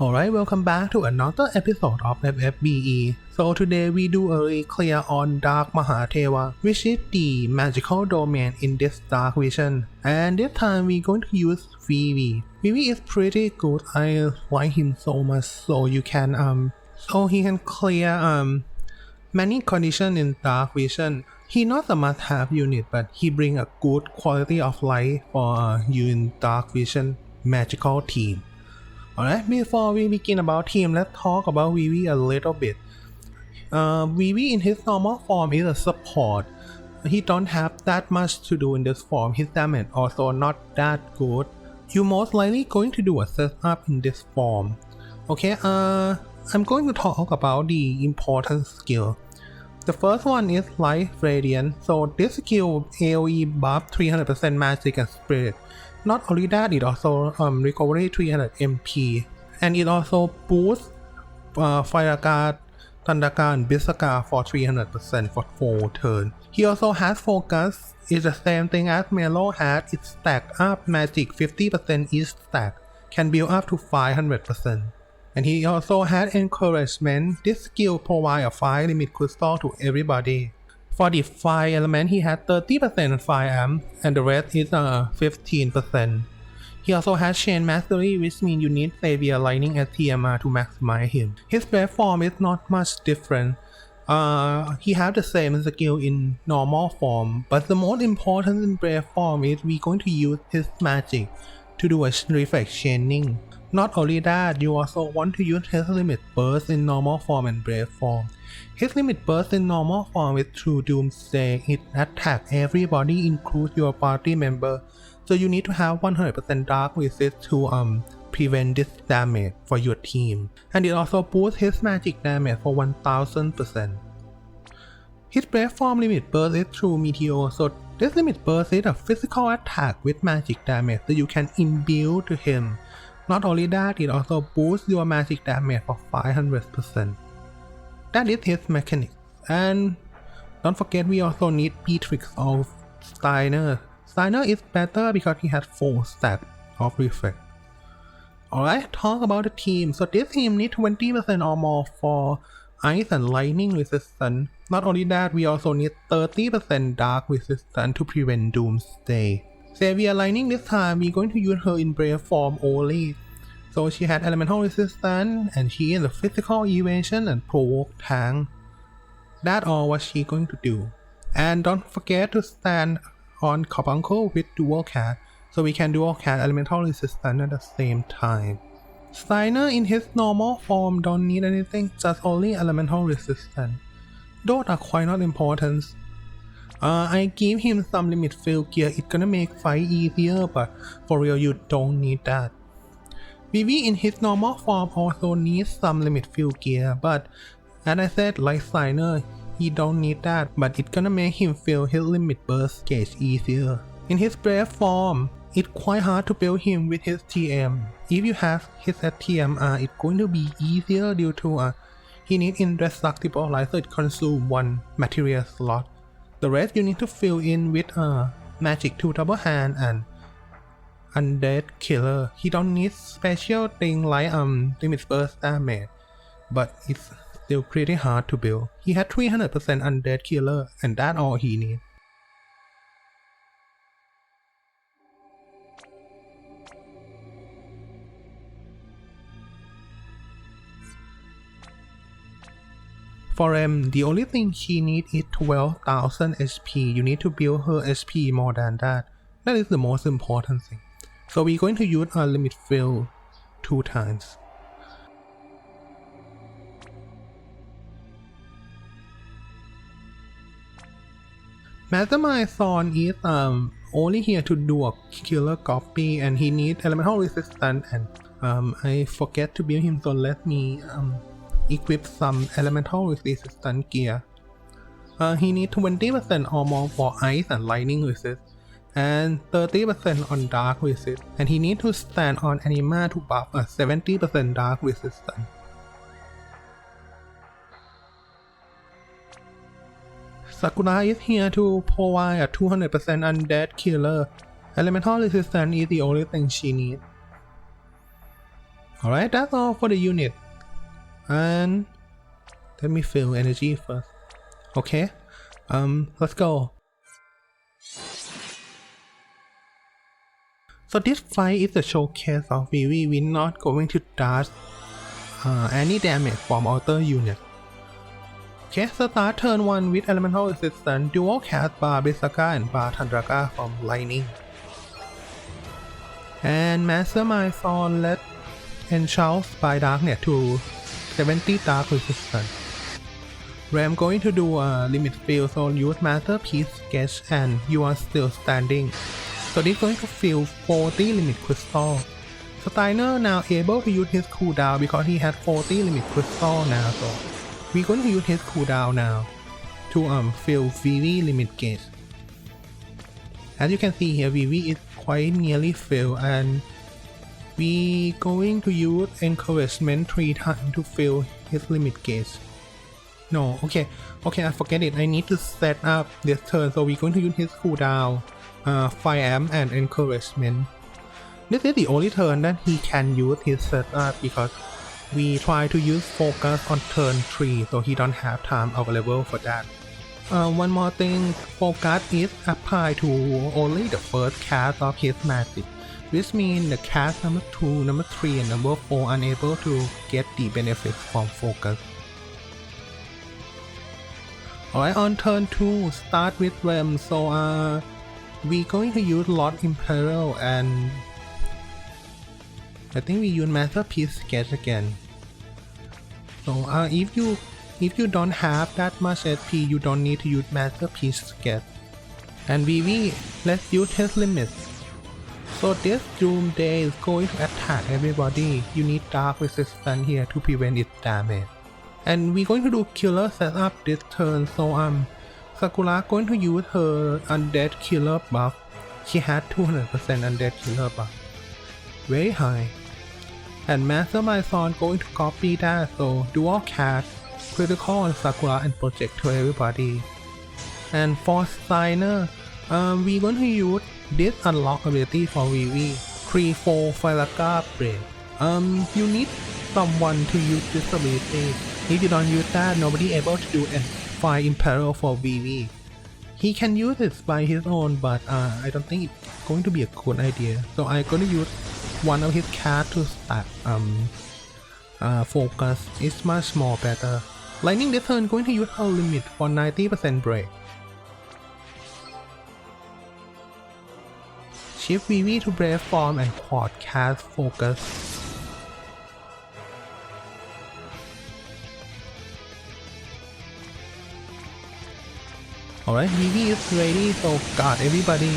Alright, welcome back to another episode of FFBE. So today we do a clear on Dark Mahadeva, which is the magical domain in this Dark Vision. And this time we're going to use Vivi. Vivi is pretty good. I like him so much. So he can clear many conditions in Dark Vision. He not a must-have unit, but he bring a good quality of life for you in Dark Vision magical team. Alright, before we begin about team, let's talk about Vivi a little bit. Vivi in his normal form is a support. He don't have that much to do in this form. His damage also not that good. You're most likely going to do a setup in this form. Okay, I'm going to talk about the important skill. The first one is Life Radiant. So this skill AoE buff 300% magic and spirit. Not only that, it also recovery 300 MP, and it also boosts Fire Guard, Thunder Guard, and Berserker for 300% for 4 turns. He also has Focus. It's the same thing as Melo had. It stacked up magic 50% each stack, can build up to 500%. And he also had Encouragement. This skill provides a fire limit crystal to everybody. For the fire element, he had 30% fire amp, and the rest is 15%. He also has Chain Mastery, which means you need Savior Lightning as TMR to maximize him. His brave form is not much different. He has the same skill in normal form, but the most important in brave form is we're going to use his magic to do a reflect chaining. Not only that, you also want to use his limit burst in normal form and brave form. His limit burst in normal form is through Doomsday. It attacks everybody, includes your party member. So you need to have 100% dark resist to prevent this damage for your team. And it also boosts his magic damage for 1000%. His brave form limit burst is through Meteor. So this limit burst is a physical attack with magic damage that you can imbue to him. Not only that, it also boosts your magic damage for 500%. That is his mechanics. And don't forget, we also need Beatrix of Steiner. Steiner is better because he has 4 stacks of reflect. Alright, talk about the team. So this team needs 20% or more for ice and lightning resistance. Not only that, we also need 30% dark resistance to prevent Doomsday. Savior Lightning this time, we're going to use her in brave form only. So she had elemental resistance, and she is a physical evasion and provoke tank. That's all what she's going to do. And don't forget to stand on Carbuncle with dual cast, so we can dual cast elemental resistance at the same time. Steiner in his normal form don't need anything, just only elemental resistance. Those are quite not important. I give him some limit field gear. It's gonna make fight easier, but for real you don't need that. Vivi in his normal form also needs some limit field gear, but as I said, like Steiner, he don't need that, but it's gonna make him feel his limit burst gauge easier. In his brave form, it's quite hard to build him with his TM. If you have his TMR, it's going to be easier due to he needs indestructible light, so it consumes 1 material slot. The rest you need to fill in with magic 2 double hand and undead killer. He don't need special thing like limit burst damage, but it's still pretty hard to build. He had 300% undead killer, and that's all he needs. For M, the only thing she needs is 12,000 HP. You need to build her HP more than that. That is the most important thing. So we're going to use our limit fill 2 times. Mastermind Son is only here to do a killer copy, and he needs elemental resistance, and I forget to build him, so let me equip some elemental resistance gear. He needs 20% or more for ice and lightning resist, and 30% on dark resist, and he needs to stand on anima to buff a 70% dark resistance. Sakura is here to provide a 200% undead killer. Elemental resistance is the only thing she needs. Alright, that's all for the unit. And let me fill energy first. Okay, let's go. So this fight is a showcase of Vivi. We're not going to dodge any damage from outer unit. Okay, so start turn 1 with elemental resistance, dual cast Bar Berserker and Bar Tandraka from lightning. And Mastermind Sword let enchant by darkness to 70 dark resistance. Where I'm going to do a limit field, so use Masterpiece Sketch and you are still standing. So this is going to fill 40 limit crystal. Steiner now able to use his cooldown because he had 40 limit crystal now, so we're going to use his cooldown now to fill Vivi limit gauge. As you can see here, Vivi is quite nearly filled, and we going to use encouragement 3 times to fill his limit gauge. No, okay, I forget it. I need to set up this turn, so we're going to use his cooldown, Fire Amp and encouragement. This is the only turn that he can use his setup because we try to use focus on turn 3, so he don't have time available for that. One more thing, focus is applied to only the first cast of his magic, which means the cast number 2, number 3 and number 4 are unable to get the benefits from focus. Alright, on turn 2, start with Rem, so we're going to use Lord Imperial and I think we use Masterpiece Sketch again. So if you don't have that much HP, you don't need to use Masterpiece Sketch. And Vivi, let's use his limits. So this Doomsday is going to attack everybody. You need Dark Resistance here to prevent its damage. And we're going to do Killer setup this turn, so Sakura going to use her Undead Killer buff. She had 200% Undead Killer buff. Very high. And Mastermind Sword going to copy that, so dual cast, critical on Sakura and project to everybody. And for Steiner, we're going to use this unlock ability for Vivi, 3-4 Falaga Blade. You need someone to use this ability. If you don't use that, nobody able to do a Fire Imperial for Vivi. He can use it by his own, but I don't think it's going to be a good idea. So I'm going to use one of his cards to start focus. It's much more better. Lightning this turn going to use her limit for 90% break. Shift Vivi to Brave Form and Quad cast focus. Alright, Vivi is ready, so guard everybody.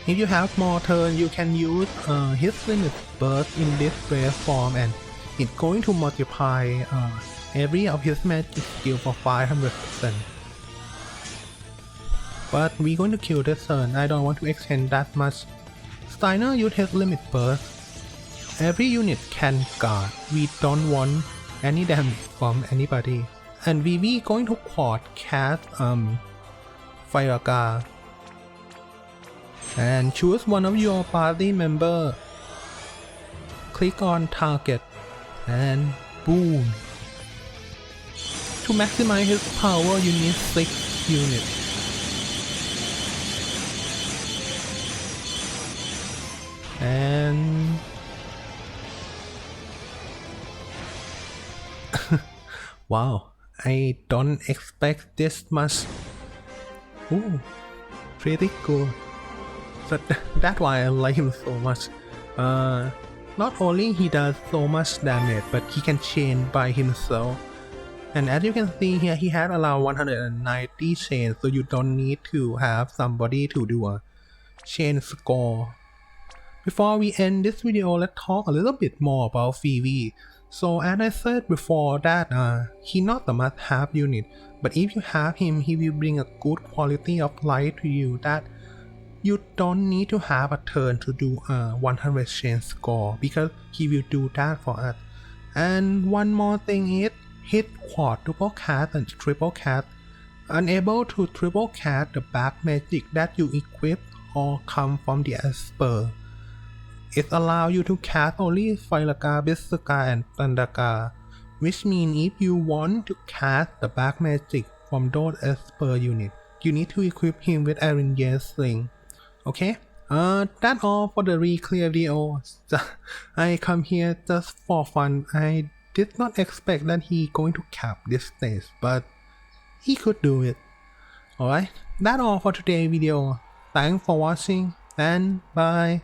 If you have more turn, you can use his limit burst in this Brave Form and it's going to multiply every of his magic skill for 500%. But we're going to kill this turn, I don't want to extend that much. Steiner use his limit burst. Every unit can guard, we don't want any damage from anybody. And Vivi going to quad cast Fire Guard. And choose one of your party member. Click on target and boom. To maximize his power you need 6 units. And wow, I don't expect this much. Ooh, pretty cool. So that's why I like him so much. Not only he does so much damage, but he can chain by himself. And as you can see here, he had around 190 chains, so you don't need to have somebody to do a chain score. Before we end this video, let's talk a little bit more about Vivi. So as I said before that he not a must-have unit, but if you have him, he will bring a good quality of life to you that you don't need to have a turn to do a 100 chain score because he will do that for us. And one more thing is hit quadruple cast and triple cast unable to triple cast the black magic that you equip or come from the Esper. It allows you to cast only Firaga, Berserker, and Thunderga, which means if you want to cast the black magic from those Esper units, you need to equip him with Iron Sling. Okay? That's all for the re-clear video. I come here just for fun. I did not expect that he going to cap this stage, but he could do it. Alright, that's all for today's video. Thanks for watching and bye.